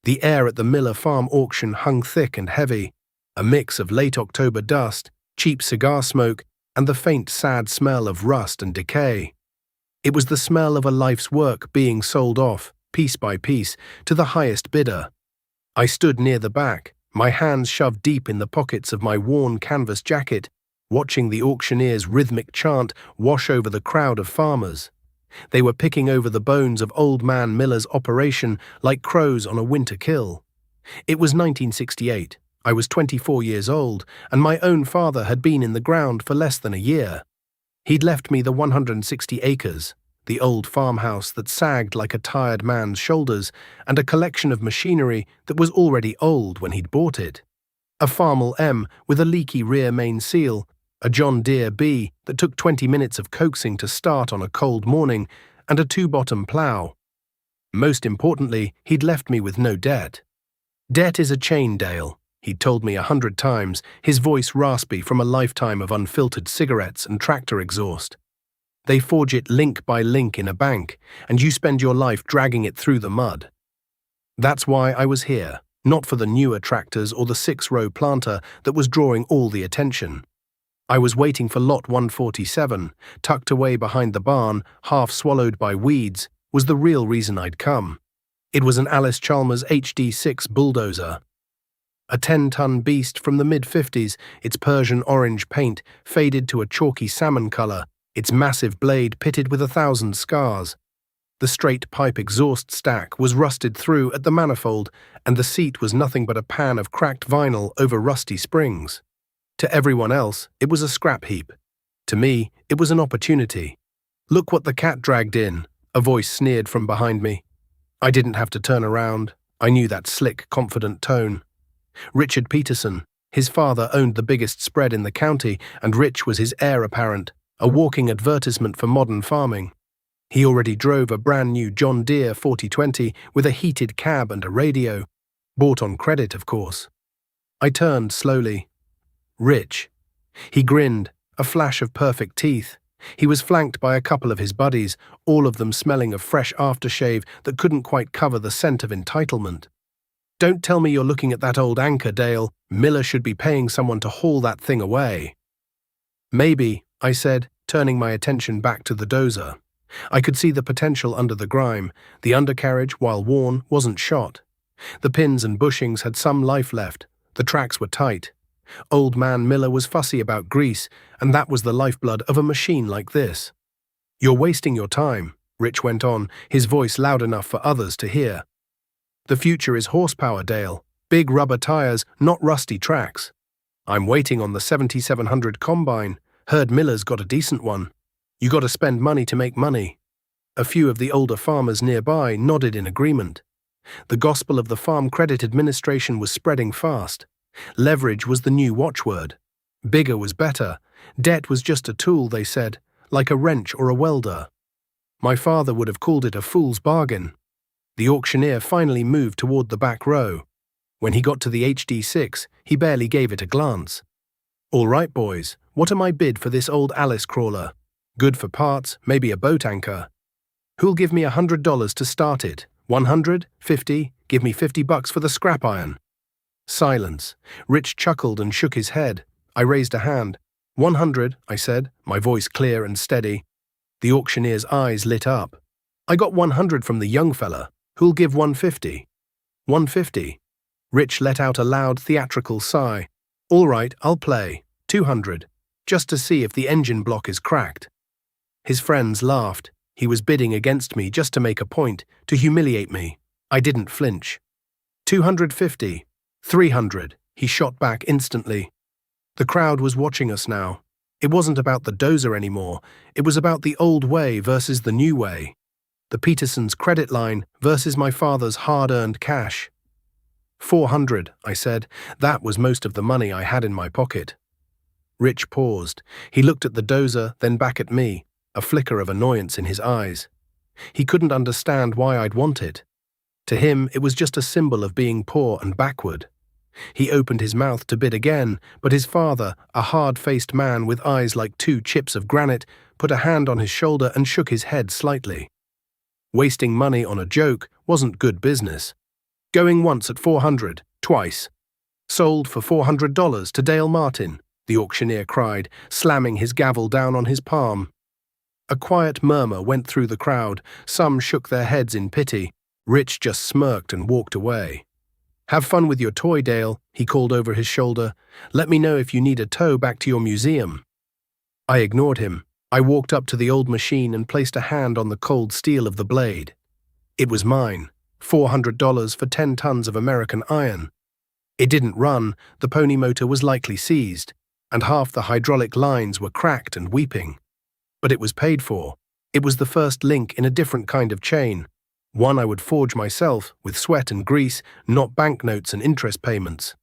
The air at the Miller Farm auction hung thick and heavy, a mix of late October dust, cheap cigar smoke, and the faint, sad smell of rust and decay. It was the smell of a life's work being sold off, piece by piece, to the highest bidder. I stood near the back, my hands shoved deep in the pockets of my worn canvas jacket, watching the auctioneer's rhythmic chant wash over the crowd of farmers. They were picking over the bones of Old Man Miller's operation like crows on a winter kill. It was 1968. I was 24 years old, and my own father had been in the ground for less than a year. He'd left me the 160 acres, the old farmhouse that sagged like a tired man's shoulders, and a collection of machinery that was already old when he'd bought it. A Farmall M with a leaky rear main seal, a John Deere B that took 20 minutes of coaxing to start on a cold morning, and a two-bottom plough. Most importantly, he'd left me with no debt. Debt is a chain, Dale, he'd told me 100 times, his voice raspy from a lifetime of unfiltered cigarettes and tractor exhaust. They forge it link by link in a bank, and you spend your life dragging it through the mud. That's why I was here, not for the newer tractors or the 6-row planter that was drawing all the attention. I was waiting for lot 147, tucked away behind the barn, half swallowed by weeds, was the real reason I'd come. It was an Alice Chalmers HD6 bulldozer. A 10-ton beast from the mid-50s, its Persian orange paint faded to a chalky salmon color, its massive blade pitted with 1,000 scars. The straight pipe exhaust stack was rusted through at the manifold, and the seat was nothing but a pan of cracked vinyl over rusty springs. To everyone else, it was a scrap heap. To me, it was an opportunity. "Look what the cat dragged in," a voice sneered from behind me. I didn't have to turn around. I knew that slick, confident tone. Richard Peterson. His father owned the biggest spread in the county, and Rich was his heir apparent, a walking advertisement for modern farming. He already drove a brand new John Deere 4020 with a heated cab and a radio. Bought on credit, of course. I turned slowly. Rich. He grinned, a flash of perfect teeth. He was flanked by a couple of his buddies, all of them smelling of fresh aftershave that couldn't quite cover the scent of entitlement. "Don't tell me you're looking at that old anchor, Dale. Miller should be paying someone to haul that thing away." "Maybe," I said, turning my attention back to the Dozer. I could see the potential under the grime. The undercarriage, while worn, wasn't shot. The pins and bushings had some life left. The tracks were tight. Old Man Miller was fussy about grease, and that was the lifeblood of a machine like this. "You're wasting your time," Rich went on, his voice loud enough for others to hear. "The future is horsepower, Dale. Big rubber tires, not rusty tracks. I'm waiting on the 7700 combine. Heard Miller's got a decent one. You got to spend money to make money." A few of the older farmers nearby nodded in agreement. The gospel of the Farm Credit Administration was spreading fast. Leverage was the new watchword. Bigger was better. Debt was just a tool, they said, like a wrench or a welder. My father would have called it a fool's bargain. The auctioneer finally moved toward the back row. When he got to the HD6, he barely gave it a glance. "All right, boys, what am I bid for this old Alice crawler? Good for parts, maybe a boat anchor. Who'll give me $100 to start it? 100? 50? Give me $50 for the scrap iron." Silence. Rich chuckled and shook his head. I raised a hand. 100, I said, my voice clear and steady. The auctioneer's eyes lit up. "I got 100 from the young fella. Who'll give 150? 150. Rich let out a loud theatrical sigh. "All right, I'll play. 200. Just to see if the engine block is cracked." His friends laughed. He was bidding against me just to make a point, to humiliate me. I didn't flinch. 250. 300, he shot back instantly. The crowd was watching us now. It wasn't about the Dozer anymore. It was about the old way versus the new way. The Petersons' credit line versus my father's hard-earned cash. 400, I said. That was most of the money I had in my pocket. Rich paused. He looked at the Dozer, then back at me, a flicker of annoyance in his eyes. He couldn't understand why I'd want it. To him, it was just a symbol of being poor and backward. He opened his mouth to bid again, but his father, a hard-faced man with eyes like 2 chips of granite, put a hand on his shoulder and shook his head slightly. Wasting money on a joke wasn't good business. Going once at 400, twice. Sold for $400 to Dale Martin, the auctioneer cried, slamming his gavel down on his palm. A quiet murmur went through the crowd. Some shook their heads in pity. Rich just smirked and walked away. Have fun with your toy, Dale, he called over his shoulder. Let me know if you need a tow back to your museum. I ignored him. I walked up to the old machine and placed a hand on the cold steel of the blade. It was mine, $400 for 10 tons of American iron. It didn't run, the pony motor was likely seized, and half the hydraulic lines were cracked and weeping. But it was paid for. It was the first link in a different kind of chain, one I would forge myself with sweat and grease, not banknotes and interest payments.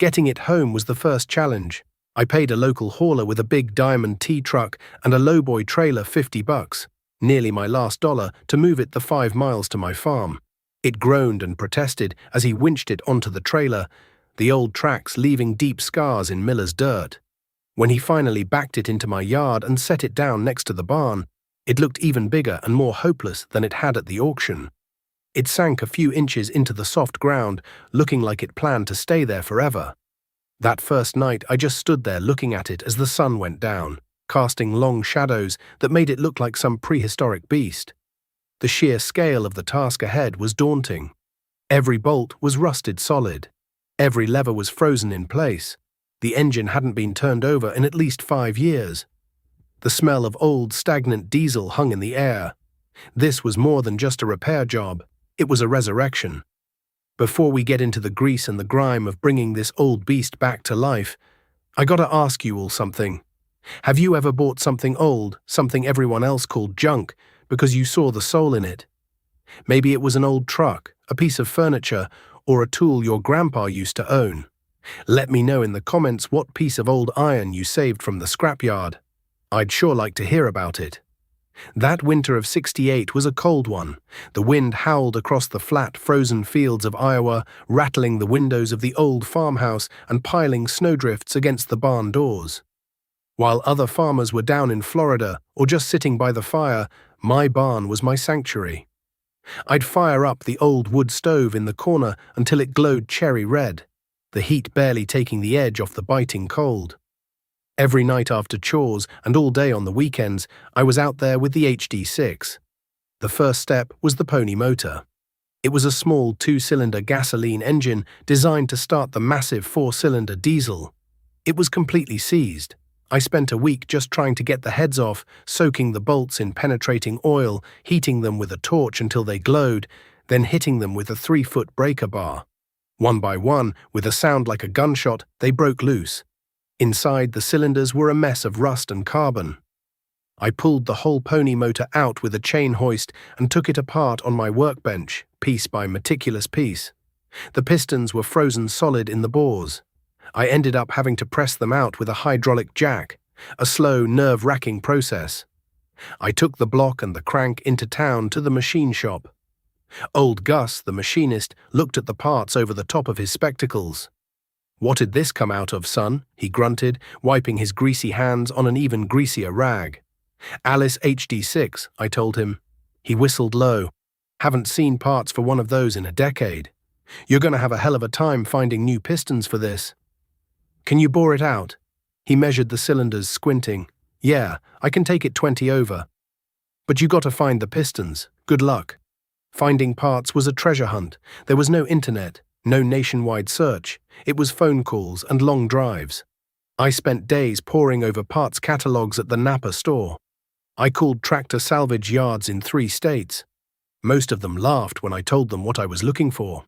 Getting it home was the first challenge. I paid a local hauler with a big diamond T-truck and a lowboy trailer $50, nearly my last dollar, to move it the 5 miles to my farm. It groaned and protested as he winched it onto the trailer, the old tracks leaving deep scars in Miller's dirt. When he finally backed it into my yard and set it down next to the barn, it looked even bigger and more hopeless than it had at the auction. It sank a few inches into the soft ground, looking like it planned to stay there forever. That first night, I just stood there looking at it as the sun went down, casting long shadows that made it look like some prehistoric beast. The sheer scale of the task ahead was daunting. Every bolt was rusted solid. Every lever was frozen in place. The engine hadn't been turned over in at least 5 years. The smell of old, stagnant diesel hung in the air. This was more than just a repair job. It was a resurrection. Before we get into the grease and the grime of bringing this old beast back to life, I gotta ask you all something. Have you ever bought something old, something everyone else called junk, because you saw the soul in it? Maybe it was an old truck, a piece of furniture, or a tool your grandpa used to own. Let me know in the comments what piece of old iron you saved from the scrapyard. I'd sure like to hear about it. That winter of '68 was a cold one. The wind howled across the flat, frozen fields of Iowa, rattling the windows of the old farmhouse and piling snowdrifts against the barn doors. While other farmers were down in Florida or just sitting by the fire, my barn was my sanctuary. I'd fire up the old wood stove in the corner until it glowed cherry red, the heat barely taking the edge off the biting cold. Every night after chores and all day on the weekends, I was out there with the HD6. The first step was the pony motor. It was a small 2-cylinder gasoline engine designed to start the massive 4-cylinder diesel. It was completely seized. I spent a week just trying to get the heads off, soaking the bolts in penetrating oil, heating them with a torch until they glowed, then hitting them with a 3-foot breaker bar. One by one, with a sound like a gunshot, they broke loose. Inside, the cylinders were a mess of rust and carbon. I pulled the whole pony motor out with a chain hoist and took it apart on my workbench, piece by meticulous piece. The pistons were frozen solid in the bores. I ended up having to press them out with a hydraulic jack, a slow, nerve-wracking process. I took the block and the crank into town to the machine shop. Old Gus, the machinist, looked at the parts over the top of his spectacles. "What did this come out of, son?" he grunted, wiping his greasy hands on an even greasier rag. "Alice HD6, I told him. He whistled low. "Haven't seen parts for one of those in a decade. You're going to have a hell of a time finding new pistons for this." "Can you bore it out?" He measured the cylinders, squinting. "Yeah, I can take it 20 over. But you got to find the pistons. Good luck." Finding parts was a treasure hunt. There was no internet, no nationwide search. It was phone calls and long drives. I spent days poring over parts catalogs at the Napa store. I called tractor salvage yards in 3 states. Most of them laughed when I told them what I was looking for.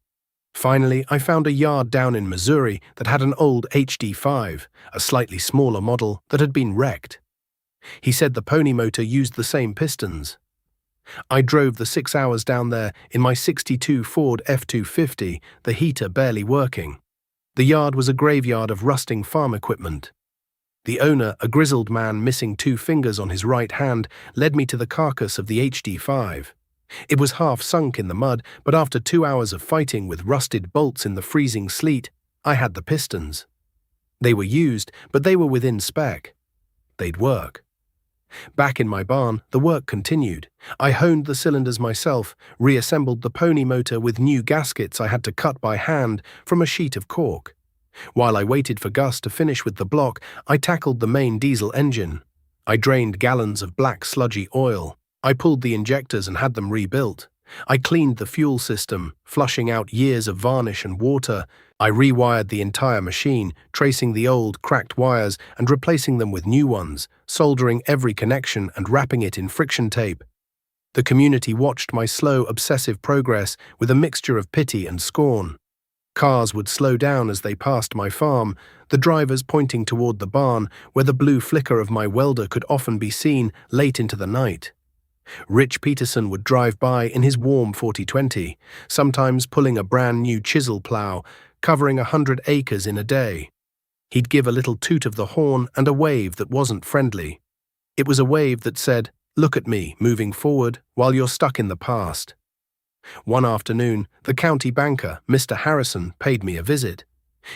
Finally, I found a yard down in Missouri that had an old HD5, a slightly smaller model that had been wrecked. He said the pony motor used the same pistons. I drove the 6 hours down there in my '62 Ford F-250, the heater barely working. The yard was a graveyard of rusting farm equipment. The owner, a grizzled man missing 2 fingers on his right hand, led me to the carcass of the HD5. It was half sunk in the mud, but after 2 hours of fighting with rusted bolts in the freezing sleet, I had the pistons. They were used, but they were within spec. They'd work. Back in my barn, the work continued. I honed the cylinders myself, reassembled the pony motor with new gaskets I had to cut by hand from a sheet of cork. While I waited for Gus to finish with the block, I tackled the main diesel engine. I drained gallons of black sludgy oil. I pulled the injectors and had them rebuilt. I cleaned the fuel system, flushing out years of varnish and water. I rewired the entire machine, tracing the old, cracked wires and replacing them with new ones, soldering every connection and wrapping it in friction tape. The community watched my slow, obsessive progress with a mixture of pity and scorn. Cars would slow down as they passed my farm, the drivers pointing toward the barn, where the blue flicker of my welder could often be seen late into the night. Rich Peterson would drive by in his warm 4020, sometimes pulling a brand new chisel plow, covering 100 acres in a day. He'd give a little toot of the horn and a wave that wasn't friendly. It was a wave that said, "Look at me, moving forward, while you're stuck in the past." One afternoon, the county banker, Mr. Harrison, paid me a visit.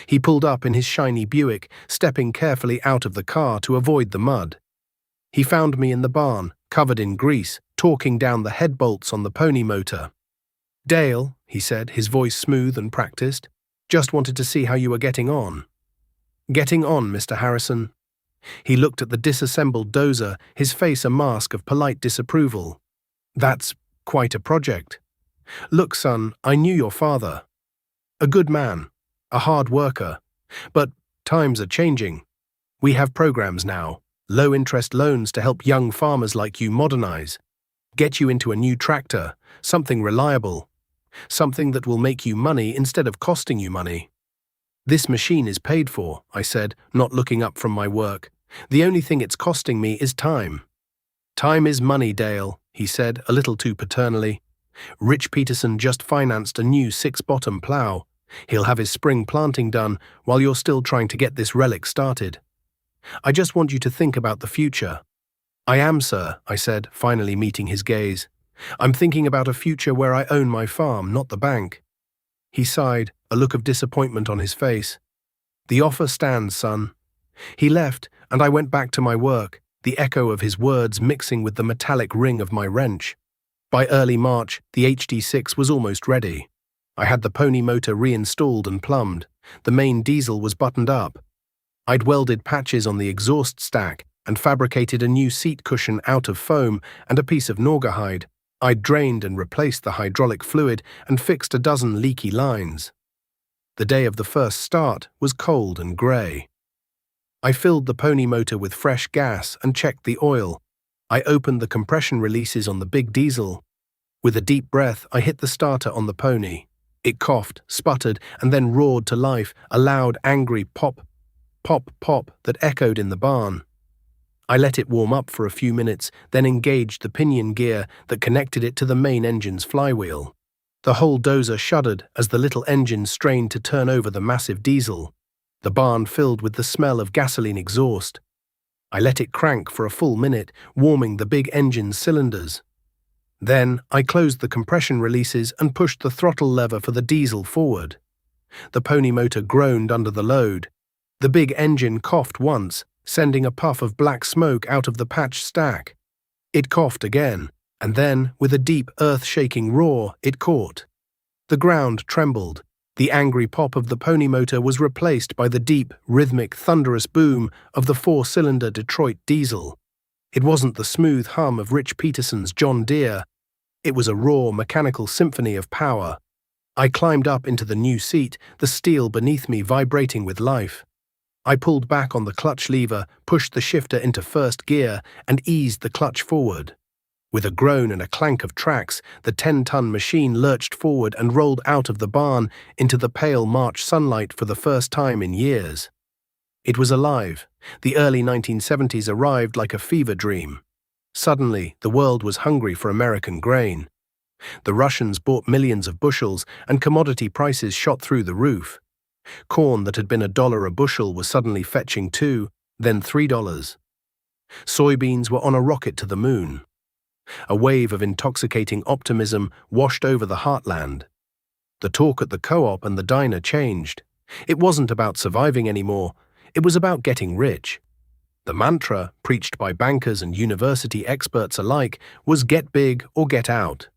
He pulled up in his shiny Buick, stepping carefully out of the car to avoid the mud. He found me in the barn, covered in grease, torquing down the head bolts on the pony motor. "Dale," he said, his voice smooth and practiced, "just wanted to see how you were getting on." "Getting on, Mr. Harrison." He looked at the disassembled Dozer, his face a mask of polite disapproval. "That's quite a project. Look, son, I knew your father. A good man, a hard worker. But times are changing. We have programs now, low-interest loans to help young farmers like you modernize, get you into a new tractor, something reliable, something that will make you money instead of costing you money." "This machine is paid for," I said, not looking up from my work. "The only thing it's costing me is time." "Time is money, Dale," he said, a little too paternally. "Rich Peterson just financed a new 6-bottom plow. He'll have his spring planting done while you're still trying to get this relic started. I just want you to think about the future." "I am, sir," I said, finally meeting his gaze. "I'm thinking about a future where I own my farm, not the bank." He sighed, a look of disappointment on his face. "The offer stands, son." He left, and I went back to my work, the echo of his words mixing with the metallic ring of my wrench. By early March, the HD6 was almost ready. I had the pony motor reinstalled and plumbed. The main diesel was buttoned up. I'd welded patches on the exhaust stack and fabricated a new seat cushion out of foam and a piece of naugahyde. I'd drained and replaced the hydraulic fluid and fixed a dozen leaky lines. The day of the first start was cold and grey. I filled the pony motor with fresh gas and checked the oil. I opened the compression releases on the big diesel. With a deep breath, I hit the starter on the pony. It coughed, sputtered, and then roared to life, a loud, angry pop, pop, pop that echoed in the barn. I let it warm up for a few minutes, then engaged the pinion gear that connected it to the main engine's flywheel. The whole Dozer shuddered as the little engine strained to turn over the massive diesel. The barn filled with the smell of gasoline exhaust. I let it crank for a full minute, warming the big engine's cylinders. Then I closed the compression releases and pushed the throttle lever for the diesel forward. The pony motor groaned under the load. The big engine coughed once, sending a puff of black smoke out of the patch stack. It coughed again, and then, with a deep, earth-shaking roar, it caught. The ground trembled. The angry pop of the pony motor was replaced by the deep, rhythmic, thunderous boom of the 4-cylinder Detroit diesel. It wasn't the smooth hum of Rich Peterson's John Deere. It was a raw, mechanical symphony of power. I climbed up into the new seat, the steel beneath me vibrating with life. I pulled back on the clutch lever, pushed the shifter into first gear, and eased the clutch forward. With a groan and a clank of tracks, the 10-ton machine lurched forward and rolled out of the barn into the pale March sunlight for the first time in years. It was alive. The early 1970s arrived like a fever dream. Suddenly, the world was hungry for American grain. The Russians bought millions of bushels, and commodity prices shot through the roof. Corn that had been $1 a bushel was suddenly fetching $2, then $3. Soybeans were on a rocket to the moon. A wave of intoxicating optimism washed over the heartland. The talk at the co-op and the diner changed. It wasn't about surviving anymore. It was about getting rich. The mantra, preached by bankers and university experts alike, was get big or get out.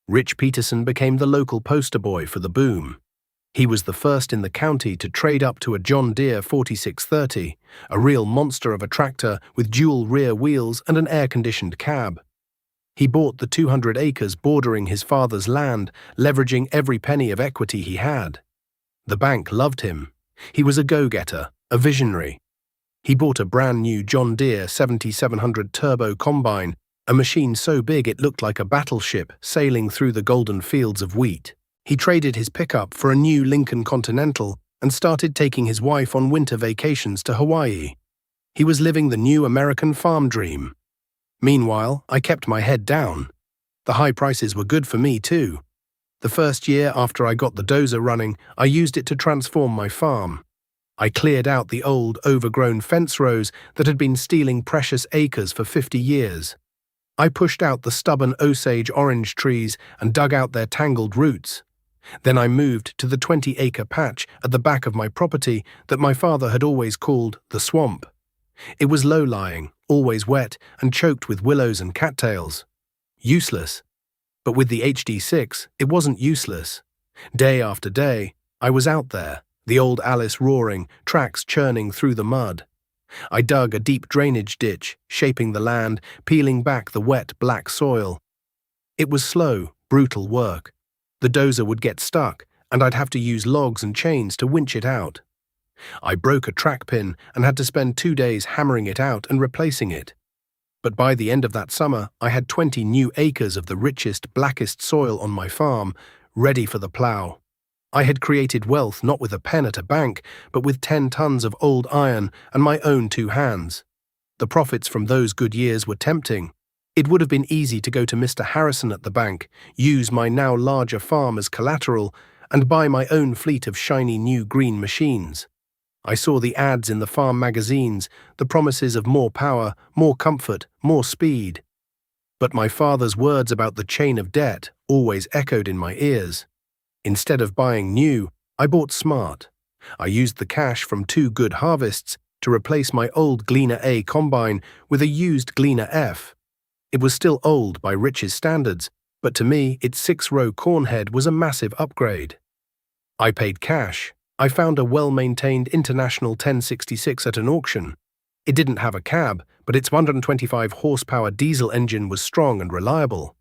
Rich Peterson became the local poster boy for the boom. He was the first in the county to trade up to a John Deere 4630, a real monster of a tractor with dual rear wheels and an air-conditioned cab. He bought the 200 acres bordering his father's land, leveraging every penny of equity he had. The bank loved him. He was a go-getter, a visionary. He bought a brand-new John Deere 7700 turbo combine, a machine so big it looked like a battleship sailing through the golden fields of wheat. He traded his pickup for a new Lincoln Continental and started taking his wife on winter vacations to Hawaii. He was living the new American farm dream. Meanwhile, I kept my head down. The high prices were good for me too. The first year after I got the Dozer running, I used it to transform my farm. I cleared out the old, overgrown fence rows that had been stealing precious acres for 50 years. I pushed out the stubborn Osage orange trees and dug out their tangled roots. Then I moved to the 20-acre patch at the back of my property that my father had always called the swamp. It was low-lying, always wet, and choked with willows and cattails. Useless. But with the HD6, it wasn't useless. Day after day, I was out there, the old Alice roaring, tracks churning through the mud. I dug a deep drainage ditch, shaping the land, peeling back the wet, black soil. It was slow, brutal work. The Dozer would get stuck, and I'd have to use logs and chains to winch it out. I broke a track pin and had to spend 2 days hammering it out and replacing it. But by the end of that summer, I had 20 new acres of the richest, blackest soil on my farm, ready for the plough. I had created wealth not with a pen at a bank, but with 10 tons of old iron and my own 2 hands. The profits from those good years were tempting. It would have been easy to go to Mr. Harrison at the bank, use my now larger farm as collateral, and buy my own fleet of shiny new green machines. I saw the ads in the farm magazines, the promises of more power, more comfort, more speed. But my father's words about the chain of debt always echoed in my ears. Instead of buying new, I bought smart. I used the cash from 2 good harvests to replace my old Gleaner A combine with a used Gleaner F. It was still old by Rich's standards, but to me, its 6-row cornhead was a massive upgrade. I paid cash. I found a well-maintained International 1066 at an auction. It didn't have a cab, but its 125-horsepower diesel engine was strong and reliable.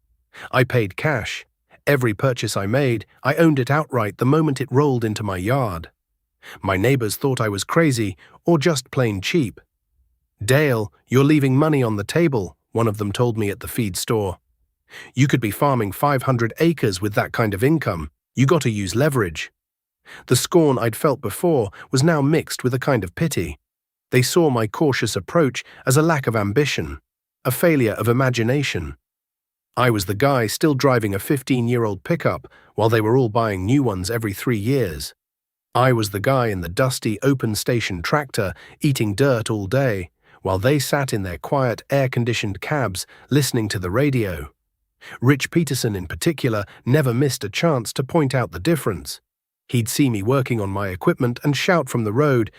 I paid cash. Every purchase I made, I owned it outright the moment it rolled into my yard. My neighbors thought I was crazy or just plain cheap. "Dale, you're leaving money on the table," one of them told me at the feed store. "You could be farming 500 acres with that kind of income. You got to use leverage." The scorn I'd felt before was now mixed with a kind of pity. They saw my cautious approach as a lack of ambition, a failure of imagination. I was the guy still driving a 15-year-old pickup while they were all buying new ones every 3 years. I was the guy in the dusty open-station tractor eating dirt all day while they sat in their quiet air-conditioned cabs listening to the radio. Rich Peterson in particular never missed a chance to point out the difference. He'd see me working on my equipment and shout from the road,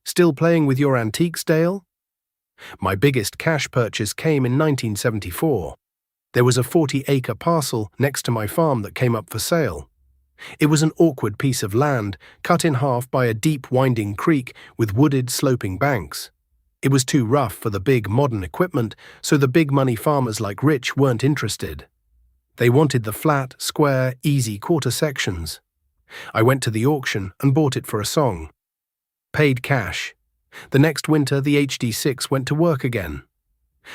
"Still playing with your antiques, Dale?" My biggest cash purchase came in 1974. There was a 40-acre parcel next to my farm that came up for sale. It was an awkward piece of land, cut in half by a deep winding creek with wooded sloping banks. It was too rough for the big modern equipment, so the big-money farmers like Rich weren't interested. They wanted the flat, square, easy quarter sections. I went to the auction and bought it for a song. Paid cash. The next winter, the HD6 went to work again.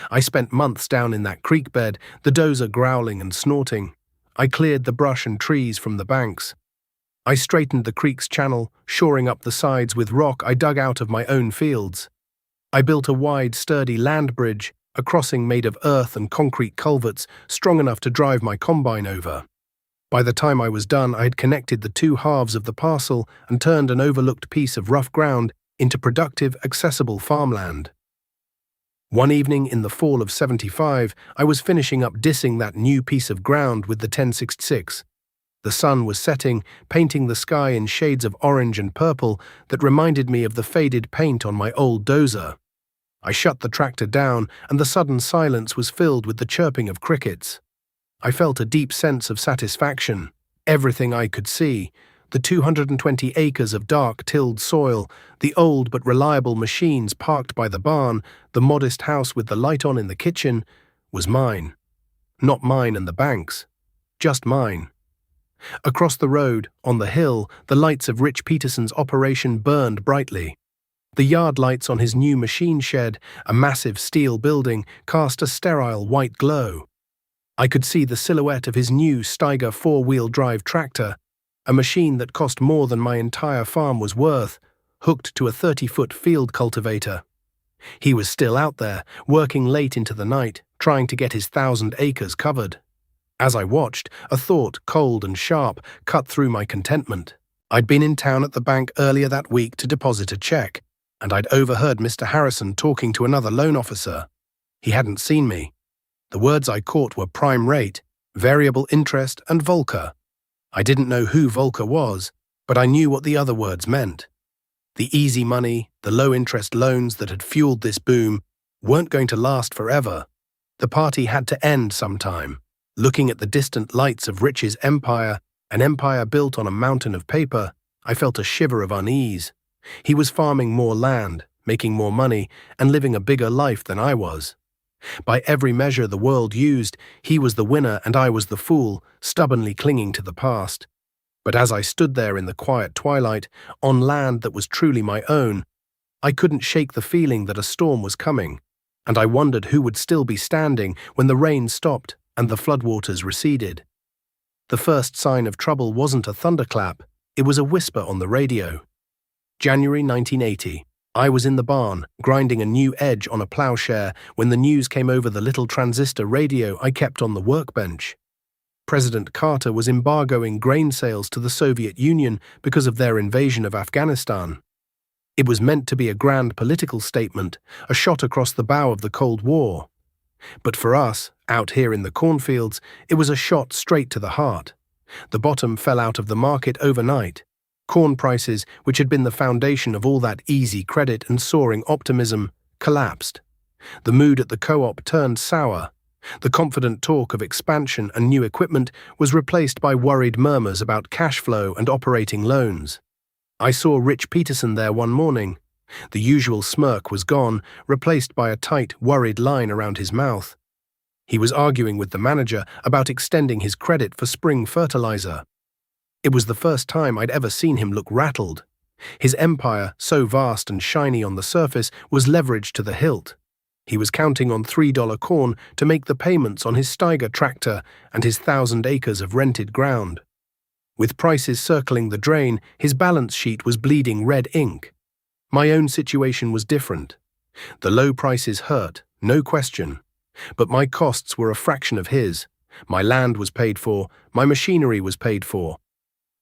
I spent months down in that creek bed, the Dozer growling and snorting. I cleared the brush and trees from the banks. I straightened the creek's channel, shoring up the sides with rock I dug out of my own fields. I built a wide, sturdy land bridge, a crossing made of earth and concrete culverts strong enough to drive my combine over. By the time I was done, I had connected the 2 halves of the parcel and turned an overlooked piece of rough ground into productive, accessible farmland. One evening in the fall of '75, I was finishing up dissing that new piece of ground with the 1066. The sun was setting, painting the sky in shades of orange and purple that reminded me of the faded paint on my old Dozer. I shut the tractor down, and the sudden silence was filled with the chirping of crickets. I felt a deep sense of satisfaction. Everything I could see, the 220 acres of dark-tilled soil, the old but reliable machines parked by the barn, the modest house with the light on in the kitchen, was mine. Not mine and the bank's, just mine. Across the road, on the hill, the lights of Rich Peterson's operation burned brightly. The yard lights on his new machine shed, a massive steel building, cast a sterile white glow. I could see the silhouette of his new Steiger four-wheel drive tractor, a machine that cost more than my entire farm was worth, hooked to a 30-foot field cultivator. He was still out there, working late into the night, trying to get his 1,000 acres covered. As I watched, a thought, cold and sharp, cut through my contentment. I'd been in town at the bank earlier that week to deposit a check, and I'd overheard Mr. Harrison talking to another loan officer. He hadn't seen me. The words I caught were prime rate, variable interest, and Volcker. I didn't know who Volcker was, but I knew what the other words meant. The easy money, the low-interest loans that had fueled this boom, weren't going to last forever. The party had to end sometime. Looking at the distant lights of Rich's empire, an empire built on a mountain of paper, I felt a shiver of unease. He was farming more land, making more money, and living a bigger life than I was. By every measure the world used, he was the winner and I was the fool, stubbornly clinging to the past. But as I stood there in the quiet twilight, on land that was truly my own, I couldn't shake the feeling that a storm was coming, and I wondered who would still be standing when the rain stopped and the floodwaters receded. The first sign of trouble wasn't a thunderclap, it was a whisper on the radio. January 1980. I was in the barn, grinding a new edge on a plowshare when the news came over the little transistor radio I kept on the workbench. President Carter was embargoing grain sales to the Soviet Union because of their invasion of Afghanistan. It was meant to be a grand political statement, a shot across the bow of the Cold War. But for us, out here in the cornfields, it was a shot straight to the heart. The bottom fell out of the market overnight. Corn prices, which had been the foundation of all that easy credit and soaring optimism, collapsed. The mood at the co-op turned sour. The confident talk of expansion and new equipment was replaced by worried murmurs about cash flow and operating loans. I saw Rich Peterson there one morning. The usual smirk was gone, replaced by a tight, worried line around his mouth. He was arguing with the manager about extending his credit for spring fertilizer. It was the first time I'd ever seen him look rattled. His empire, so vast and shiny on the surface, was leveraged to the hilt. He was counting on $3 corn to make the payments on his Steiger tractor and his 1,000 acres of rented ground. With prices circling the drain, his balance sheet was bleeding red ink. My own situation was different. The low prices hurt, no question. But my costs were a fraction of his. My land was paid for, my machinery was paid for.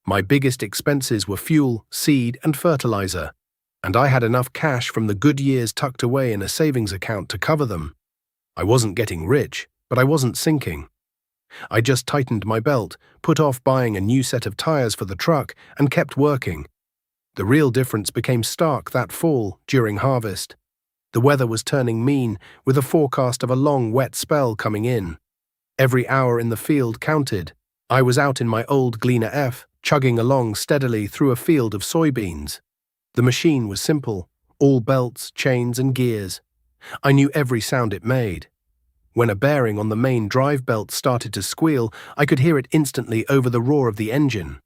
My biggest expenses were fuel, seed, and fertilizer, and I had enough cash from the good years tucked away in a savings account to cover them. I wasn't getting rich, but I wasn't sinking. I just tightened my belt, put off buying a new set of tires for the truck, and kept working. The real difference became stark that fall, during harvest. The weather was turning mean, with a forecast of a long, wet spell coming in. Every hour in the field counted. I was out in my old Gleaner F, chugging along steadily through a field of soybeans. The machine was simple, all belts, chains, and gears. I knew every sound it made. When a bearing on the main drive belt started to squeal, I could hear it instantly over the roar of the engine.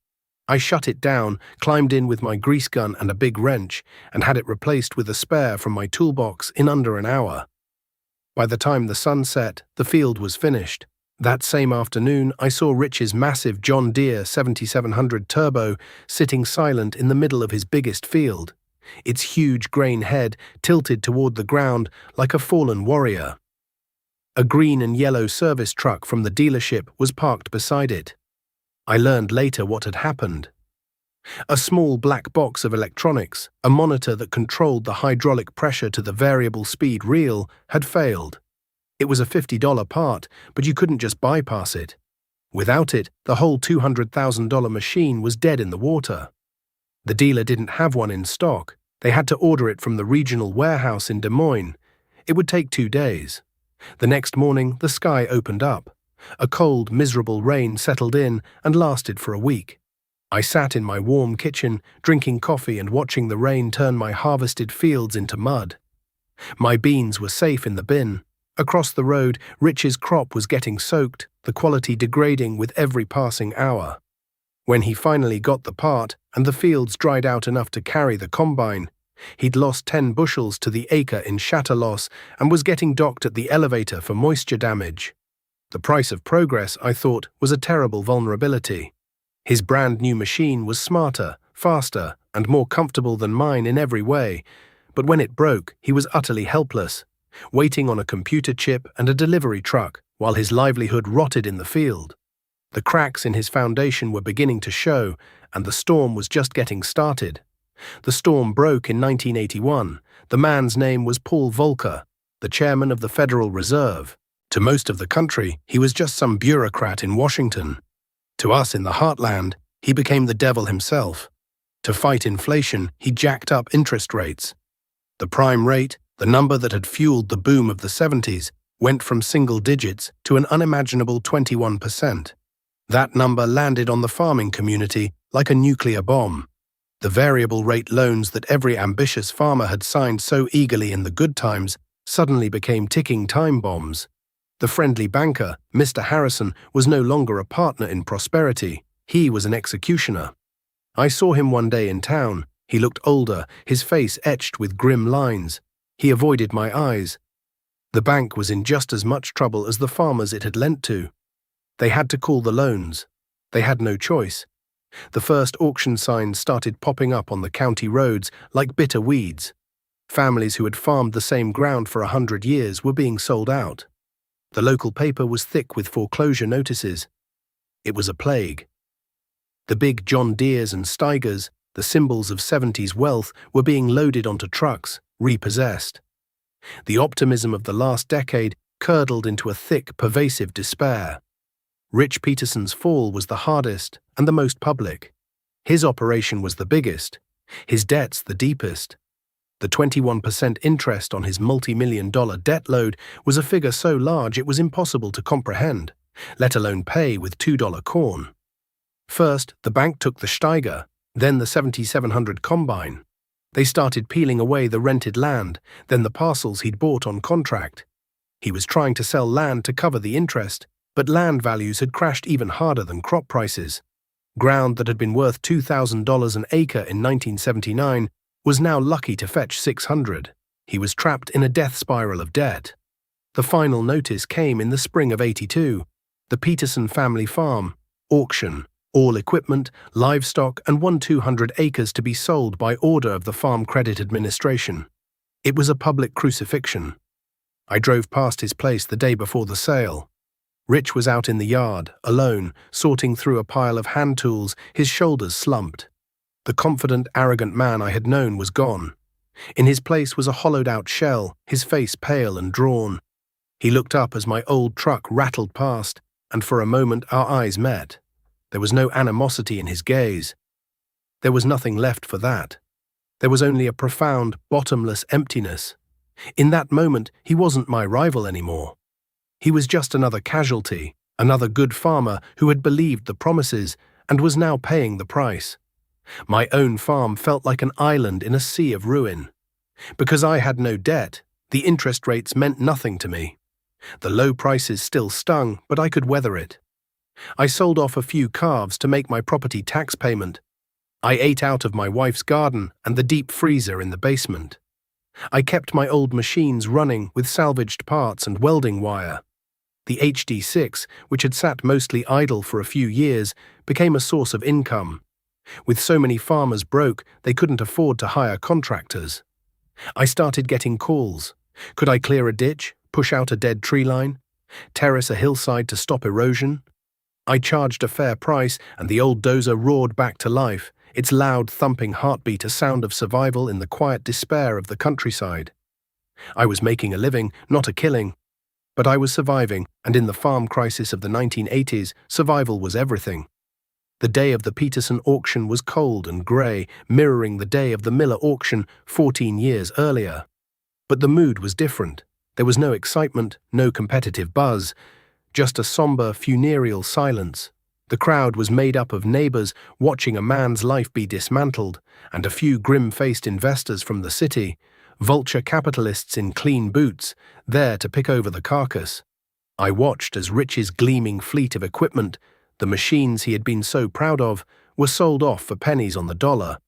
I shut it down, climbed in with my grease gun and a big wrench, and had it replaced with a spare from my toolbox in under an hour. By the time the sun set, the field was finished. That same afternoon, I saw Rich's massive John Deere 7700 Turbo sitting silent in the middle of his biggest field, its huge grain head tilted toward the ground like a fallen warrior. A green and yellow service truck from the dealership was parked beside it. I learned later what had happened. A small black box of electronics, a monitor that controlled the hydraulic pressure to the variable speed reel, had failed. It was a $50 part, but you couldn't just bypass it. Without it, the whole $200,000 machine was dead in the water. The dealer didn't have one in stock. They had to order it from the regional warehouse in Des Moines. It would take 2 days. The next morning, the sky opened up. A cold, miserable rain settled in and lasted for a week. I sat in my warm kitchen, drinking coffee and watching the rain turn my harvested fields into mud. My beans were safe in the bin. Across the road, Rich's crop was getting soaked, the quality degrading with every passing hour. When he finally got the part and the fields dried out enough to carry the combine, he'd lost 10 bushels to the acre in shatter loss and was getting docked at the elevator for moisture damage. The price of progress, I thought, was a terrible vulnerability. His brand new machine was smarter, faster, and more comfortable than mine in every way, but when it broke, he was utterly helpless, waiting on a computer chip and a delivery truck while his livelihood rotted in the field. The cracks in his foundation were beginning to show, and the storm was just getting started. The storm broke in 1981. The man's name was Paul Volcker, the chairman of the Federal Reserve. To most of the country, he was just some bureaucrat in Washington. To us in the heartland, he became the devil himself. To fight inflation, he jacked up interest rates. The prime rate, the number that had fueled the boom of the 70s, went from single digits to an unimaginable 21%. That number landed on the farming community like a nuclear bomb. The variable rate loans that every ambitious farmer had signed so eagerly in the good times suddenly became ticking time bombs. The friendly banker, Mr. Harrison, was no longer a partner in prosperity. He was an executioner. I saw him one day in town. He looked older, his face etched with grim lines. He avoided my eyes. The bank was in just as much trouble as the farmers it had lent to. They had to call the loans. They had no choice. The first auction signs started popping up on the county roads like bitter weeds. Families who had farmed the same ground for 100 years were being sold out. The local paper was thick with foreclosure notices. It was a plague. The big John Deeres and Steigers, the symbols of 70s wealth, were being loaded onto trucks, repossessed. The optimism of the last decade curdled into a thick, pervasive despair. Rich Peterson's fall was the hardest and the most public. His operation was the biggest, his debts the deepest. The 21% interest on his multi-million-dollar debt load was a figure so large it was impossible to comprehend, let alone pay with $2 corn. First, the bank took the Steiger, then the 7700 combine. They started peeling away the rented land, then the parcels he'd bought on contract. He was trying to sell land to cover the interest, but land values had crashed even harder than crop prices. Ground that had been worth $2,000 an acre in 1979 was now lucky to fetch $600. He was trapped in a death spiral of debt. The final notice came in the spring of '82. The Peterson family farm, auction, all equipment, livestock, and 200 acres to be sold by order of the Farm Credit Administration. It was a public crucifixion. I drove past his place the day before the sale. Rich was out in the yard, alone, sorting through a pile of hand tools, his shoulders slumped. The confident, arrogant man I had known was gone. In his place was a hollowed-out shell, his face pale and drawn. He looked up as my old truck rattled past, and for a moment our eyes met. There was no animosity in his gaze. There was nothing left for that. There was only a profound, bottomless emptiness. In that moment, he wasn't my rival anymore. He was just another casualty, another good farmer who had believed the promises and was now paying the price. My own farm felt like an island in a sea of ruin. Because I had no debt, the interest rates meant nothing to me. The low prices still stung, but I could weather it. I sold off a few calves to make my property tax payment. I ate out of my wife's garden and the deep freezer in the basement. I kept my old machines running with salvaged parts and welding wire. The HD6, which had sat mostly idle for a few years, became a source of income. With so many farmers broke, they couldn't afford to hire contractors. I started getting calls. Could I clear a ditch, push out a dead tree line, terrace a hillside to stop erosion? I charged a fair price, and the old Dozer roared back to life, its loud thumping heartbeat a sound of survival in the quiet despair of the countryside. I was making a living, not a killing. But I was surviving, and in the farm crisis of the 1980s, survival was everything. The day of the Peterson auction was cold and grey, mirroring the day of the Miller auction 14 years earlier. But the mood was different. There was no excitement, no competitive buzz, just a somber, funereal silence. The crowd was made up of neighbors watching a man's life be dismantled, and a few grim-faced investors from the city, vulture capitalists in clean boots, there to pick over the carcass. I watched as Rich's gleaming fleet of equipment, the machines he had been so proud of, were sold off for pennies on the dollar.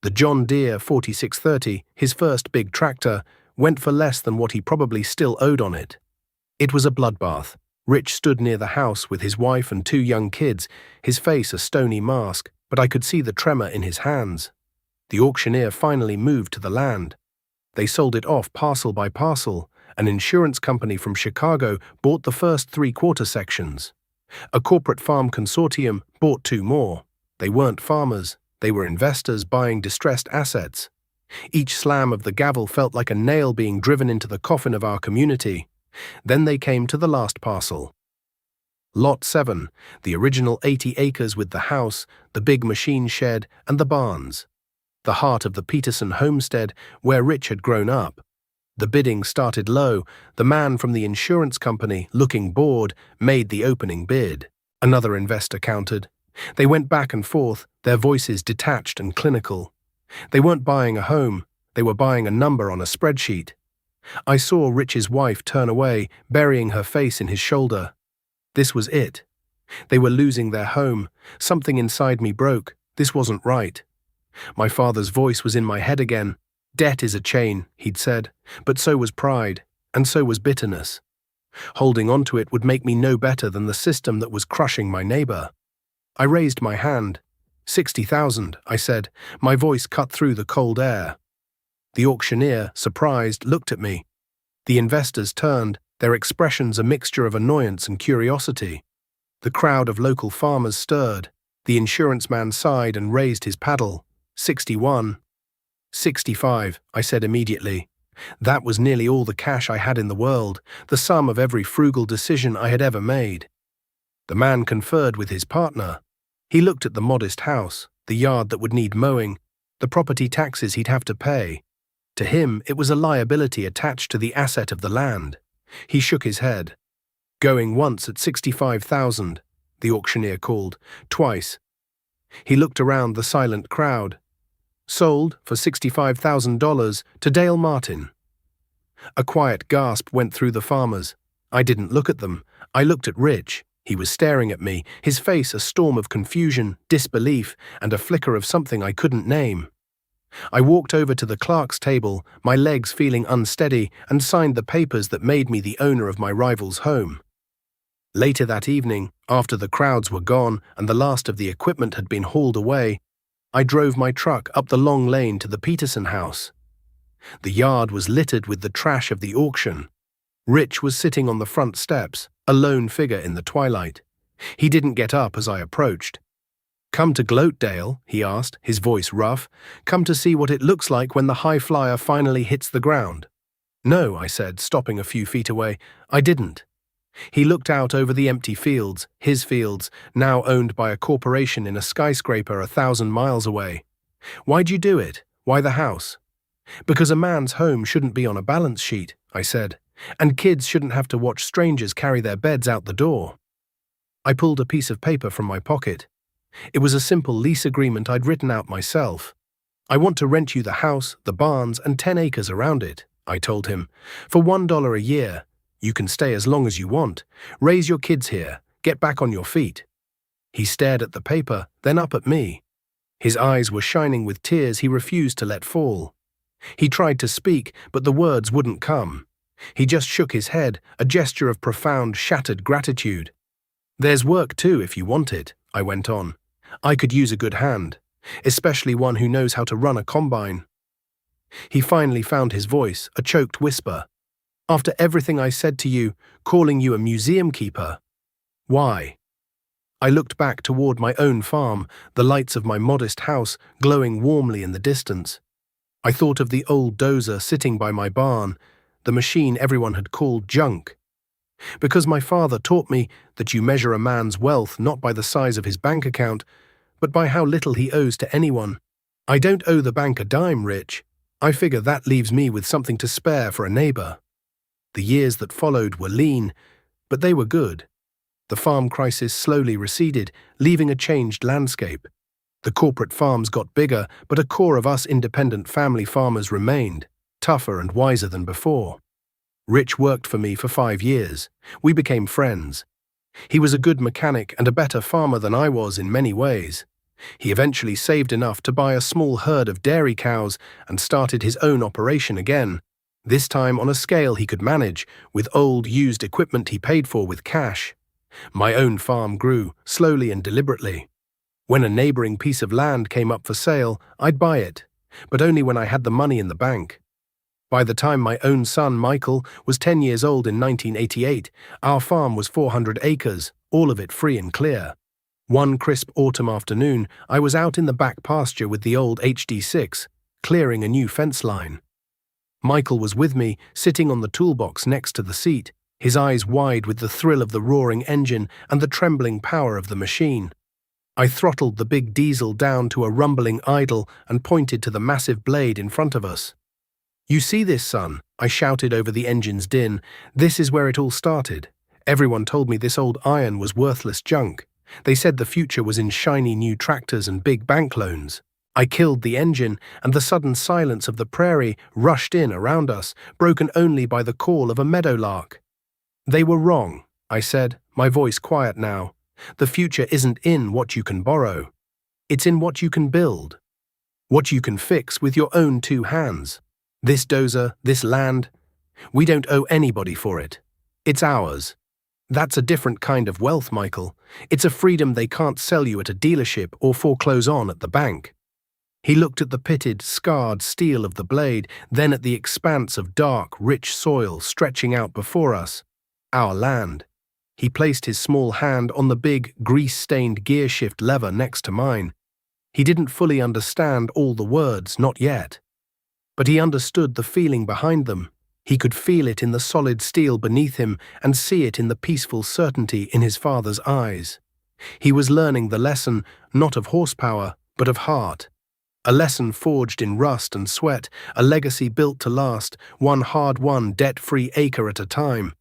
The John Deere 4630, his first big tractor, went for less than what he probably still owed on it. It was a bloodbath. Rich stood near the house with his wife and two young kids, his face a stony mask, but I could see the tremor in his hands. The auctioneer finally moved to the land. They sold it off parcel by parcel. An insurance company from Chicago bought the first 3/4 sections. A corporate farm consortium bought 2 more. They weren't farmers, they were investors buying distressed assets. Each slam of the gavel felt like a nail being driven into the coffin of our community. Then they came to the last parcel. Lot 7, the original 80 acres with the house, the big machine shed, and the barns. The heart of the Peterson homestead where Rich had grown up. The bidding started low. The man from the insurance company, looking bored, made the opening bid. Another investor countered. They went back and forth, their voices detached and clinical. They weren't buying a home, they were buying a number on a spreadsheet. I saw Rich's wife turn away, burying her face in his shoulder. This was it. They were losing their home. Something inside me broke. This wasn't right. My father's voice was in my head again. Debt is a chain, he'd said, but so was pride, and so was bitterness. Holding on to it would make me no better than the system that was crushing my neighbor. I raised my hand. 60,000, I said, my voice cut through the cold air. The auctioneer, surprised, looked at me. The investors turned, their expressions a mixture of annoyance and curiosity. The crowd of local farmers stirred. The insurance man sighed and raised his paddle. 61. 65, I said immediately. That was nearly all the cash I had in the world, the sum of every frugal decision I had ever made. The man conferred with his partner. He looked at the modest house, the yard that would need mowing, the property taxes he'd have to pay. To him, it was a liability attached to the asset of the land. He shook his head. Going once at 65,000, the auctioneer called, twice. He looked around the silent crowd. Sold for $65,000 to Dale Martin. A quiet gasp went through the farmers. I didn't look at them. I looked at Rich. He was staring at me, his face a storm of confusion, disbelief, and a flicker of something I couldn't name. I walked over to the clerk's table, my legs feeling unsteady, and signed the papers that made me the owner of my rival's home. Later that evening, after the crowds were gone and the last of the equipment had been hauled away, I drove my truck up the long lane to the Peterson house. The yard was littered with the trash of the auction. Rich was sitting on the front steps, a lone figure in the twilight. He didn't get up as I approached. "Come to gloat, Dale?" he asked, his voice rough. "Come to see what it looks like when the high flyer finally hits the ground?" "No," I said, stopping a few feet away. "I didn't." He looked out over the empty fields, his fields, now owned by a corporation in a skyscraper 1,000 miles away. "Why'd you do it? Why the house?" "Because a man's home shouldn't be on a balance sheet," I said, "and kids shouldn't have to watch strangers carry their beds out the door." I pulled a piece of paper from my pocket. It was a simple lease agreement I'd written out myself. "I want to rent you the house, the barns, and 10 acres around it," I told him, "for $1 a year. You can stay as long as you want. Raise your kids here. Get back on your feet." He stared at the paper, then up at me. His eyes were shining with tears he refused to let fall. He tried to speak, but the words wouldn't come. He just shook his head, a gesture of profound, shattered gratitude. "There's work too if you want it," I went on. "I could use a good hand, especially one who knows how to run a combine." He finally found his voice, a choked whisper. "After everything I said to you, calling you a museum keeper. Why?" I looked back toward my own farm, the lights of my modest house glowing warmly in the distance. I thought of the old Dozer sitting by my barn, the machine everyone had called junk. Because my father taught me that you measure a man's wealth not by the size of his bank account, but by how little he owes to anyone. I don't owe the bank a dime, Rich. I figure that leaves me with something to spare for a neighbor. The years that followed were lean, but they were good. The farm crisis slowly receded, leaving a changed landscape. The corporate farms got bigger, but a core of us independent family farmers remained, tougher and wiser than before. Rich worked for me for 5 years. We became friends. He was a good mechanic and a better farmer than I was in many ways. He eventually saved enough to buy a small herd of dairy cows and started his own operation again, this time on a scale he could manage, with old, used equipment he paid for with cash. My own farm grew, slowly and deliberately. When a neighboring piece of land came up for sale, I'd buy it, but only when I had the money in the bank. By the time my own son, Michael, was 10 years old in 1988, our farm was 400 acres, all of it free and clear. One crisp autumn afternoon, I was out in the back pasture with the old HD6, clearing a new fence line. Michael was with me, sitting on the toolbox next to the seat, his eyes wide with the thrill of the roaring engine and the trembling power of the machine. I throttled the big diesel down to a rumbling idle and pointed to the massive blade in front of us. "You see this, son?" I shouted over the engine's din. "This is where it all started. Everyone told me this old iron was worthless junk. They said the future was in shiny new tractors and big bank loans. I killed the engine, and the sudden silence of the prairie rushed in around us, broken only by the call of a meadowlark. They were wrong," I said, my voice quiet now. "The future isn't in what you can borrow. It's in what you can build. What you can fix with your own 2 hands. This dozer, this land, we don't owe anybody for it. It's ours. That's a different kind of wealth, Michael. It's a freedom they can't sell you at a dealership or foreclose on at the bank." He looked at the pitted, scarred steel of the blade, then at the expanse of dark, rich soil stretching out before us. Our land. He placed his small hand on the big, grease-stained gearshift lever next to mine. He didn't fully understand all the words, not yet. But he understood the feeling behind them. He could feel it in the solid steel beneath him and see it in the peaceful certainty in his father's eyes. He was learning the lesson, not of horsepower, but of heart. A lesson forged in rust and sweat, a legacy built to last, one hard-won, debt-free acre at a time.